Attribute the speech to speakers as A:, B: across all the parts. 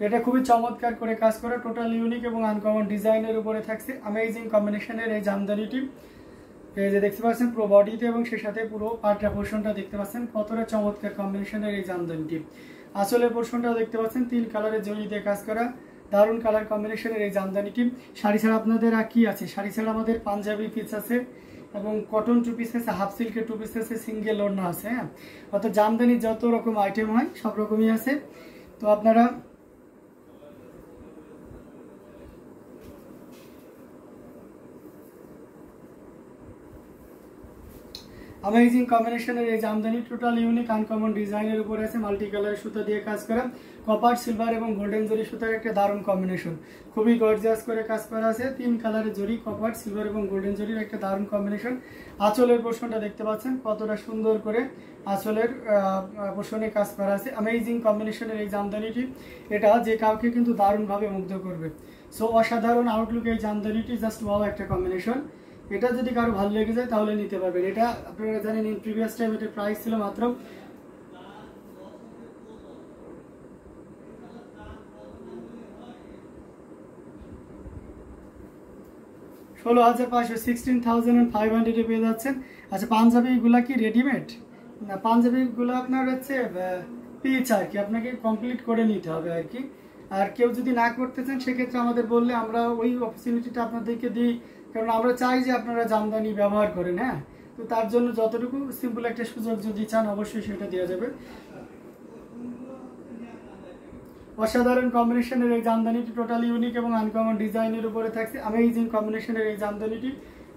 A: এটা খুবই চমৎকার করে কাজ করা, টোটাল ইউনিক এবং আনকমন ডিজাইনের উপরে থাকছে অ্যামেজিং কম্বিনেশনের এই জামদানিটি। এই যে দেখতে পাচ্ছেন পুরো বডিতে এবং সেই সাথে পুরো পাট্টা পোর্শনটা দেখতে পাচ্ছেন কতটা চমৎকার কম্বিনেশনের এই জামদানিটি। আসলের পোর্শনটাও দেখতে পাচ্ছেন 3 কালারের জড়ি দিয়ে কাজ করা, দারুণ কালার কম্বিনেশনের এই জামদানিটি। শাড়ি ছাড়া আপনাদের আর কি আছে, শাড়ি ছাড়া আমাদের পাঞ্জাবি পিস আছে এবং কটন টু পিস আছে, হাফ সিল্কের টু পিস আছে, সিঙ্গেল ওড়না আছে। হ্যাঁ, অর্থাৎ জামদানি যত রকম আইটেম হয় সব রকমই আছে। তো আপনারা अमेजिंग कॉम्बिनेशनर এই জামদানি টোটাল ইউনিক আনকমন ডিজাইনের উপরে আছে, মাল্টি কালারের সুতা দিয়ে কাজ করা, কপার সিলভার এবং গোল্ডেন জরি সুতার একটা দারুণ কম্বিনেশন, খুবই গর্জিয়াস করে কাজ করা আছে। 3 কালারের জরি, কপার সিলভার এবং গোল্ডেন জরির একটা দারুণ কম্বিনেশন। আঁচলের পোর্শনটা দেখতে পাচ্ছেন কতটা সুন্দর করে আঁচলের পোর্শনে কাজ করা আছে। অ্যামেজিং কম্বিনেশনের এই জামদানিটি, এটা যে কাউকে কিন্তু দারুণভাবে মুগ্ধ করবে। সো অসাধারণ আউটলুক এই জামদানিটি, জাস্ট ওয়াও একটা কম্বিনেশন। এটা যদি কারো ভালো লেগে যায় তাহলে নিতে পারবেন। এটা আপনারা জানেন ইন প্রিভিয়াস টাইম এটার প্রাইস ছিল মাত্র 16,500, 16,500 পেয়ে যাচ্ছেন। আচ্ছা, পাঞ্জাবিগুলা কি রেডিমেড না? পাঞ্জাবিগুলো আপনার হচ্ছে পিচ আর কি, আপনাকে কমপ্লিট করে নিতে হবে আর কি। আর কেউ যদি না করতে চান সেক্ষেত্রে আমাদের বললে আমরা ওই অপরচুনিটিটা আপনাদেরকে দিই, কারণ আমরা চাই যে আপনারা জামদানি ব্যবহার করেন। হ্যাঁ, তো তার জন্য যতটুকু সিম্পল একটা সুযোগ যদি চান অবশ্যই সেটা দেওয়া যাবে। অসাধারণ কম্বিনেশনের এই জামদানিটি টোটালি ইউনিক এবং আনকমন ডিজাইনের উপরে থাকছে। অ্যামেজিং কম্বিনেশনের এই জামদানিটি,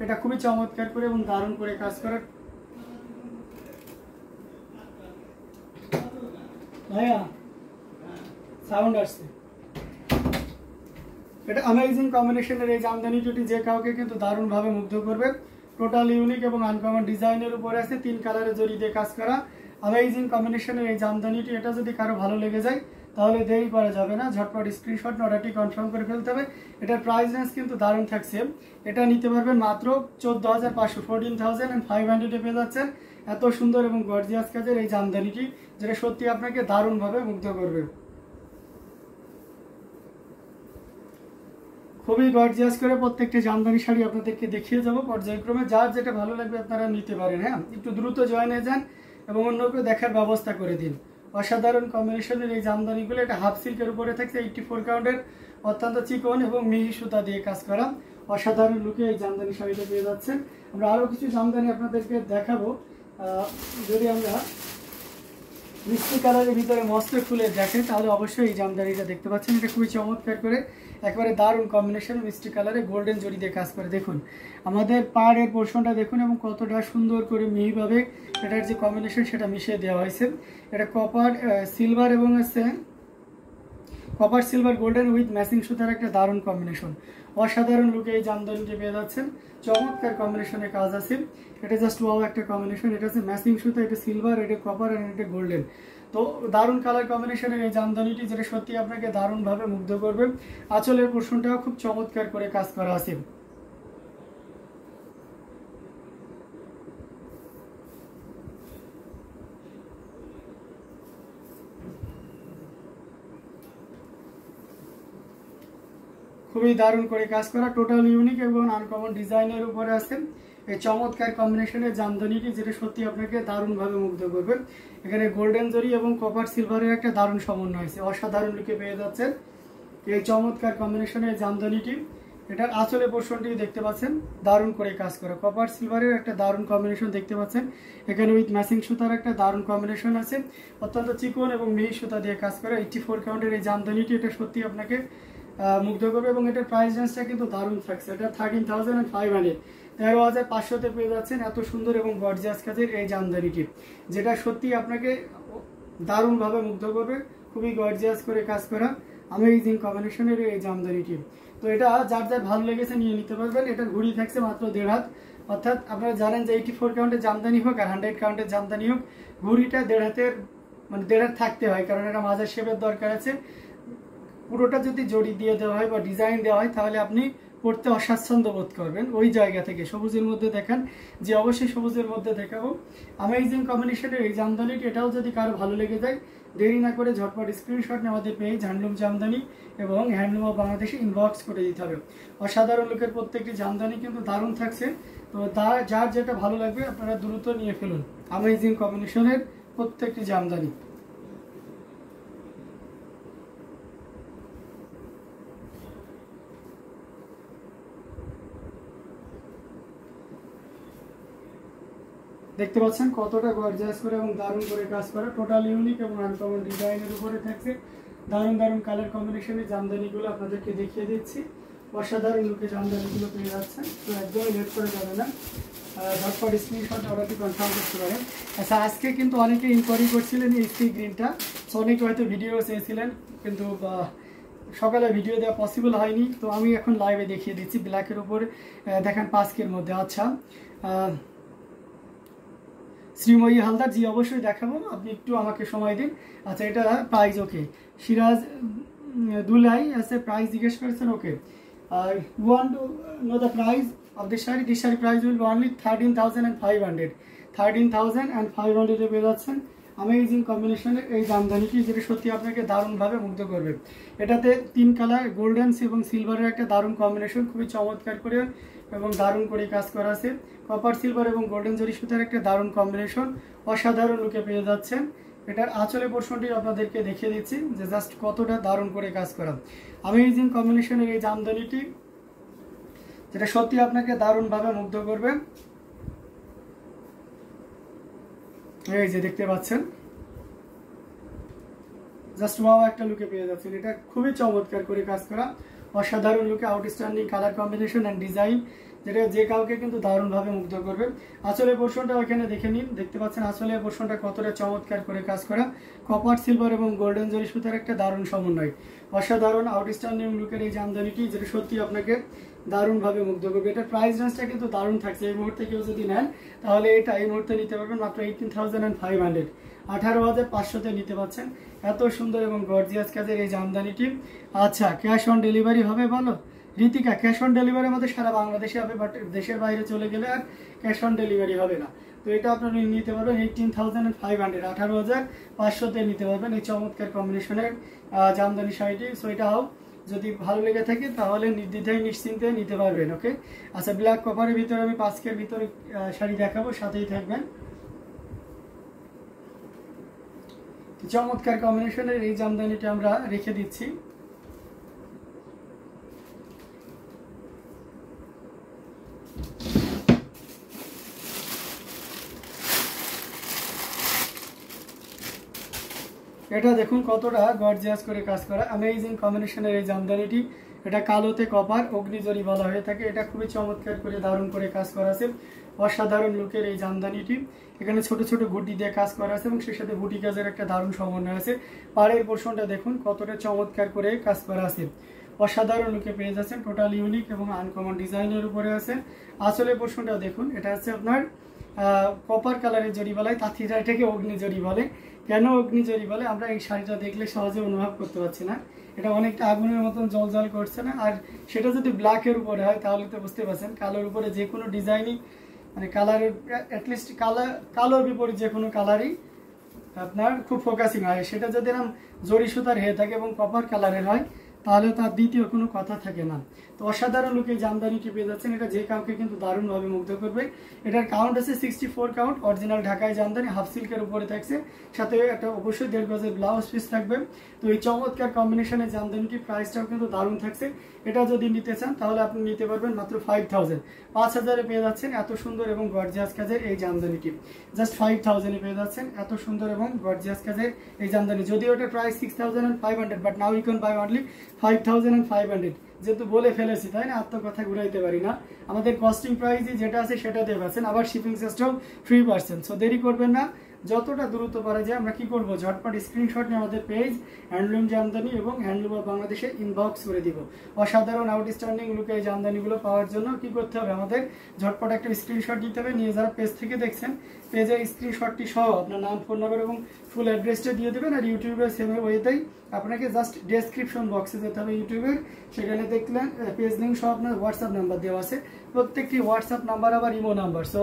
A: এটা খুবই চমৎকার করে এবং দারুণ করে কাজ করা। ভাইয়া সাউন্ড আসছে। এটা অ্যামেজিং কম্বিনেশনের এই জামদানিটি যে কাউকে কিন্তু দারুণভাবে মুগ্ধ করবে। টোটাল ইউনিক এবং আনকমন ডিজাইনের উপরে আছে, 3 কালারের জড়ি দিয়ে কাজ করা অ্যামেজিং কম্বিনেশনের এই জামদানিটি। এটা যদি কারো ভালো লেগে যায় তাহলে দেরি করা যাবে না, ঝটপট স্ক্রিনশট অর্ডারটি কনফার্ম করে ফেলতে হবে। এটার প্রাইস রেঞ্জ কিন্তু দারুণ থাকছে, এটা নিতে পারবেন মাত্র 14,500, 14,500 পেয়ে যাচ্ছেন। এত সুন্দর এবং গর্জিয়াস কাজের এই জামদানিটি, যেটা সত্যি আপনাকে দারুণভাবে মুগ্ধ করবে। খুবই গর্জিয়াস করে প্রত্যেকটা জামদানি শাড়ি আপনাদেরকে দেখিয়ে যাব পর্যায়ক্রমে, যার যেটা ভালো লাগবে আপনারা নিতে পারেন। হ্যাঁ, একটু দ্রুত জয়েন হয়ে যান এবং অন্যকে দেখার ব্যবস্থা করে দিন। অসাধারণ কম্বিনেশনের এই জামদানিগুলো, এটা হাফ সিল্কের উপরে থাকছে, 84 কাউন্টের অত্যন্ত চিকন এবং মিহি সুতা দিয়ে কাজ করা অসাধারণ লুকে এই জামদানি শাড়িটা পেয়ে যাচ্ছেন। আমরা আরও কিছু জামদানি আপনাদেরকে দেখাবো। যদি আমরা মিষ্টি কালারের ভিতরে মস্ত ফুলে দেখেন তাহলে অবশ্যই এই জামদানিটা দেখতে পাচ্ছেন। এটা খুবই চমৎকার করে একবারে দারুণ কম্বিনেশন, মিষ্টি কালারে গোল্ডেন জড়ি দিয়ে কাজ করে। দেখুন আমাদের পাড়ের পোর্শনটা দেখুন এবং কতটা সুন্দর করে মিহিভাবে এটার যে কম্বিনেশন সেটা মিশিয়ে দেওয়া হয়েছে। এটা কপার সিলভার এবং copper silver golden with matching সুতার একটা দারুণ কম্বিনেশন। অসাধারণ লুকে এই জামদানিটি পেয়ে যাচ্ছেন, চমৎকার কম্বিনেশনে কাজ আছে। এটা জাস্ট ওয়াও একটা কম্বিনেশন। এটা হচ্ছে ম্যাচিং সুতা, এটা সিলভার, এটা কপার আর এটা গোল্ডেন। তো দারুণ কালার কম্বিনেশনের এই জামদানিটি, যেটা সত্যি আপনাকে দারুণভাবে মুগ্ধ করবে। আঁচলের পোর্শনটাও খুব চমৎকার করে কাজ করা আছে। খুবই দারুণ করে কাজ করা, টোটাল ইউনিক এবং আনকমন ডিজাইনের উপরে আছে এই চমৎকার কম্বিনেশনের জামদানিটি, যেটা সত্যি আপনাকে দারুণভাবে মুগ্ধ করবে। এখানে গোল্ডেন জরি এবং কপার সিলভারের একটা দারুণ সমন্বয় হয়েছে, অসাধারণ লুকে পেয়ে যাচ্ছেন এই চমৎকার কম্বিনেশনের জামদানিটি। এটার আঁচলের পোর্শনটি দেখতে পাচ্ছেন দারুণ করে কাজ করা, কপার সিলভারের একটা দারুণ কম্বিনেশন দেখতে পাচ্ছেন। এখানে উইথ ম্যাচিং সুতার একটা দারুণ কম্বিনেশন আছে, অত্যন্ত চিকন এবং মিহি সুতা দিয়ে কাজ করা 84 কাউন্টের এই জামদানিটি। এটা সত্যি আপনাকে মুগ্ধ করবে এবং এটার প্রাইস রেঞ্জটা কিন্তু দারুণ থাকছে। এটা 13,500, 13,500-তে পেয়ে যাচ্ছেন এত সুন্দর এবং গর্জিয়াস কাজের এই জামদানিটি, যেটা সত্যি আপনাকে দারুণভাবে মুগ্ধ করবে। খুবই গর্জিয়াস করে কাজ করা অ্যামেজিং কম্বিনেশনের এই জামদানিটি। তো এটা যার যার ভালো লেগেছে নিয়ে নিতে পারবেন। এটার ঘুড়ি থাকছে মাত্র 1.5 হাত, অর্থাৎ আপনারা জানেন যে 84 কাউন্টের জামদানি হোক আর 100 কাউন্টের জামদানি হোক, ঘুড়িটা 1.5 হাতের মানে 1.5 হাত থাকতে হয়, কারণ এটা মাঝার শেপের দরকার আছে। পুরোটা যদি জড়ি দিয়ে দেওয়া হয় বা ডিজাইন দেওয়া হয় তাহলে আপনি পড়তে অস্বাচ্ছন্দ্য বোধ করবেন। ওই জায়গা থেকে সবুজের মধ্যে দেখান, যে অবশ্যই সবুজের মধ্যে দেখাবো। অ্যামেজিং কম্বিনেশনের এই জামদানিটি, এটাও যদি কারো ভালো লেগে যায় দেরি না করে ঝটপট স্ক্রিনশট নিয়ে আমাদের পেজ হ্যান্ডলুম জামদানি এবং হ্যান্ডলুম অফ বাংলাদেশে ইনবক্স করে দিতে হবে। অসাধারণ লুকের প্রত্যেকটি জামদানি কিন্তু দারুণ থাকছে। তো যার যেটা ভালো লাগবে আপনারা দ্রুত নিয়ে ফেলুন। অ্যামেজিং কম্বিনেশনের প্রত্যেকটি জামদানি। দেখতে পাচ্ছেন কতটা গর্জিয়াস করে এবং দারুণ করে কাজ করা, টোটাল ইউনিক এবং আনকমন ডিজাইনের উপরে থাকছে। দারুণ দারুণ কালার কম্বিনেশনের জামদানিগুলো আপনাদেরকে দেখিয়ে দিচ্ছি। অসাধারণ লুকে জামদানিগুলো পেয়ে যাচ্ছেন। তো একদমই লেট করে যাবে না, ঝটপট স্ক্রিনশট অর্ডারটি কনফার্ম করতে পারেন। আচ্ছা, আজকে কিন্তু অনেকে ইনকোয়ারি করছিলেন এই স্কি গ্রিনটা, সো অনেকে হয়তো ভিডিও চেয়েছিলেন কিন্তু সকালে ভিডিও দেওয়া পসিবল হয়নি। তো আমি এখন লাইভে দেখিয়ে দিচ্ছি ব্ল্যাকের উপর দেখেন পাঁচকের মধ্যে। আচ্ছা শ্রীময়ী হালদার, জি অবশ্যই দেখাবো, আপনি একটু আমাকে সময় দিন। আচ্ছা এটা প্রাইস ওকে। সিরাজ দুলাই আছে প্রাইস জিজ্ঞেস করেছেন, ওকে। You want to know the price of the sari? This sari price will be only 13,500 13,500 এ পেয়ে যাচ্ছেন। অ্যামেজিং কম্বিনেশনের এই জামদানিটি, যেটা সত্যি আপনাকে দারুণভাবে মুগ্ধ করবে। এটাতে 3 কালার গোল্ডেন এবং সিলভারের একটা দারুণ কম্বিনেশন, খুবই চমৎকার করে এবং দারুণ করে কাজ করা আছে। কপার সিলভার এবং গোল্ডেন জরি সুতার একটা দারুণ কম্বিনেশন, অসাধারণ লুকে পেয়ে যাচ্ছেন। এটার আঁচলের পোর্শনটি আপনাদেরকে দেখিয়ে দিচ্ছি যে জাস্ট কতটা দারুণ করে কাজ করা। অ্যামেজিং কম্বিনেশনের এই জামদানিটি, যেটা সত্যি আপনাকে দারুণভাবে মুগ্ধ করবে। এই যে দেখতে পাচ্ছেন, জাস্ট ওয়াও একটা লুকে পেয়ে যাচ্ছেন। এটা খুবই চমৎকার করে কাজ করা, অসাধারণ লুকে, outstanding colour combination and design, যেটা যে কাউকে কিন্তু দারুণভাবে মুগ্ধ করবে। আসলে পোর্শনটা এখানে দেখে নিন, দেখতে পাচ্ছেন আসলে পোর্শনটা কতটা চমৎকার করে কাজ করা। কপার সিলভার এবং গোল্ডেন জরি সুতার একটা দারুণ সমন্বয়, অসাধারণ আউটস্ট্যান্ডিং লুকের এই জামদানিটি, যেটা সত্যি আপনাকে দারুণভাবে মুগ্ধ করবে। এটার প্রাইস রেঞ্জটা কিন্তু দারুণ থাকছে। এই মুহূর্তে কেউ যদি নেন তাহলে এটা এই মুহূর্তে নিতে পারবেন মাত্র 18,500, 18,500-তে নিতে পারছেন। এত সুন্দর এবং গর্জিয়াস কাজের এই জামদানিটি। আচ্ছা, ক্যাশ অন ডেলিভারি হবে বলো ঋতিকা? ক্যাশ অন ডেলিভারি আমাদের সারা বাংলাদেশে হবে, বাট দেশের বাইরে চলে গেলে আর ক্যাশ অন ডেলিভারি হবে না। তো এটা আপনারা নিতে পারবেন 18,500, 18,500-তে নিতে পারবেন এই চমৎকার কম্বিনেশনের জামদানি শাড়িটি। সো এটাও যদি ভালো লেগে থাকে তাহলে নির্দ্বিধায় নিশ্চিন্তে নিতে পারবেন, ওকে। আচ্ছা, ব্ল্যাক কপারের ভিতরে আমি 5 ভিতরে শাড়ি দেখাবো, সাথেই থাকবেন। চমৎকার কম্বিনেশনের এই জামদানিটা আমরা রেখে দিচ্ছি। এটা দেখুন কতটা গর্জিয়াস করে কাজ করা, অ্যামেজিং কম্বিনেশনের এই জামদানিটি। এটা কালোতে কপার অগ্নিজরি বলা হয়ে থাকে। এটা খুবই চমৎকার করে দারুণ করে কাজ করা আছে, অসাধারণ লুকের এই জামদানিটি। এখানে ছোট ছোট গুটি দিয়ে কাজ করা আছে এবং সেই সাথে বুটি কাজের একটা দারুণ সমন্বয় আছে। পাড়ের পোর্শনটা দেখুন কতটা চমৎকার করে কাজ করা আছে, অসাধারণ লুকে পেয়ে যাচ্ছেন। টোটাল ইউনিক এবং আনকমন ডিজাইনের উপরে আছে। আসলে পোর্শনটা দেখুন, এটা হচ্ছে আপনার কপার কালারের জরি বলায়, তাঁতিরা এটাকে অগ্নিজরি বলে। কেন অগ্নিজরি বলে আমরা এই শাড়িটা দেখলে সহজে অনুভব করতে পারছি না। এটা অনেকটা আগুনের মতন জল জল করছে না? আর সেটা যদি ব্ল্যাকের উপরে হয় তাহলে তো বুঝতে পারছেন, কালোর উপরে যে কোনো ডিজাইনই মানে কালারের অ্যাটলিস্ট কালোর বিপরীত যে কোনো কালারই আপনার খুব ফোকাসিং হয়। সেটা যদি এরকম জরি সুতার হয়ে থাকে এবং কপার কালারের হয় তাহলে তার দ্বিতীয় কোনো কথা থাকে না। তো অসাধারণ লুকে জামদানিটি পেয়ে যাচ্ছেন। এটা যে কাউকে কিন্তু দারুণভাবে মুগ্ধ করবে। এটার কাউন্ট আছে 64 কাউন্ট, অরিজিনাল ঢাকায় জামদানি, হাফ সিল্কের উপরে থাকছে, সাথে একটা অবশ্যই 1.5 গজের ব্লাউজ পিস থাকবে। তো এই চমৎকার কম্বিনেশনের জামদানিটি প্রাইসটাও কিন্তু দারুণ থাকছে। এটা যদি নিতে চান তাহলে আপনি নিতে পারবেন মাত্র 5,000, 5,000-এ পেয়ে যাচ্ছেন এত সুন্দর এবং গর্জিয়াস কাজের এই জামদানিটি। জাস্ট 5,000-এ পেয়ে যাচ্ছেন এত সুন্দর এবং গর্জিয়াস কাজের এই জামদানি। যদিও এটার price 6,500, but now you can buy only 5,500। যেহেতু বলে ফেলেছি তাই না, আত্মকথা ঘুরাইতে পারি না। আমাদের কস্টিং প্রাইসই যেটা আছে সেটাতে পাচ্ছেন, আবার শিপিং সিস্টেম 3%। সো দেরি করবেন না, যতটা দ্রুত পারা যায় আমরা কি করব, ঝটপট স্ক্রিনশট নিয়ে আমাদের পেজ হ্যান্ডলুম জামদানি এবং হ্যান্ডলুম অফ বাংলাদেশে ইনবক্স করে দিব। অসাধারণ আউটস্ট্যান্ডিং লুকে এই জামদানিগুলো পাওয়ার জন্য কি করতে হবে, আমাদের ঝটপট একটা স্ক্রিনশট নিতে হবে। নিয়ে যারা পেজ থেকে দেখছেন পেজের স্ক্রিনশটটি সহ আপনার নাম, ফোন নাম্বার এবং ফুল অ্যাড্রেসটা দিয়ে দেবেন। আর ইউটিউবের সেম ওয়েতেই আপনাকে জাস্ট ডেসক্রিপশন বক্সে যেতে হবে ইউটিউবের, সেখানে দেখলেন পেজ লিঙ্ক সহ আপনার হোয়াটসঅ্যাপ নাম্বার দেওয়া আছে, প্রত্যেকটি হোয়াটসঅ্যাপ নাম্বার আবার imo number. So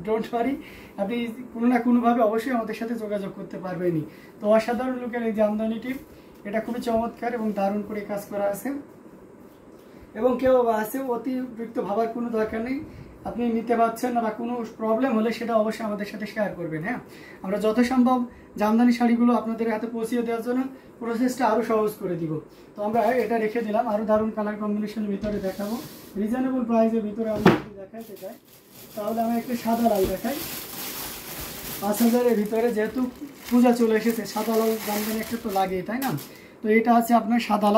A: don't worry, আপনি কোনো না কোনোভাবে অবশ্যই আমাদের সাথে যোগাযোগ করতে পারবেনই। তো অসাধারণ লুকের এই জামদানিটি, এটা খুবই চমৎকার এবং দারুণ করে কাজ করা আছে। এবং কেউ আছে অতিরিক্ত ভাবার কোনো দরকার নেই, আপনি নিতে পারছেন না বা কোনো প্রবলেম হলে সেটা অবশ্যই আমাদের সাথে শেয়ার করবেন। হ্যাঁ, আমরা যথাসম্ভব জামদানি শাড়িগুলো আপনাদের হাতে পৌঁছিয়ে দেওয়ার জন্য প্রসেসটা আরও সহজ করে দিব। তো আমরা এটা রেখে দিলাম, আরও দারুণ কালার কম্বিনেশনের ভিতরে দেখাবো, রিজনেবল প্রাইসের ভিতরে আমি যদি দেখাইতে চাই তাহলে আমি একটু সাদা লাল দেখাই। 5,000-এর ভিতরে, যেহেতু পূজা চলে এসেছে সাদা লাল জামদানি একটু তো লাগেই, তাই না? তো এটা আছে আপনার সাদা লাল।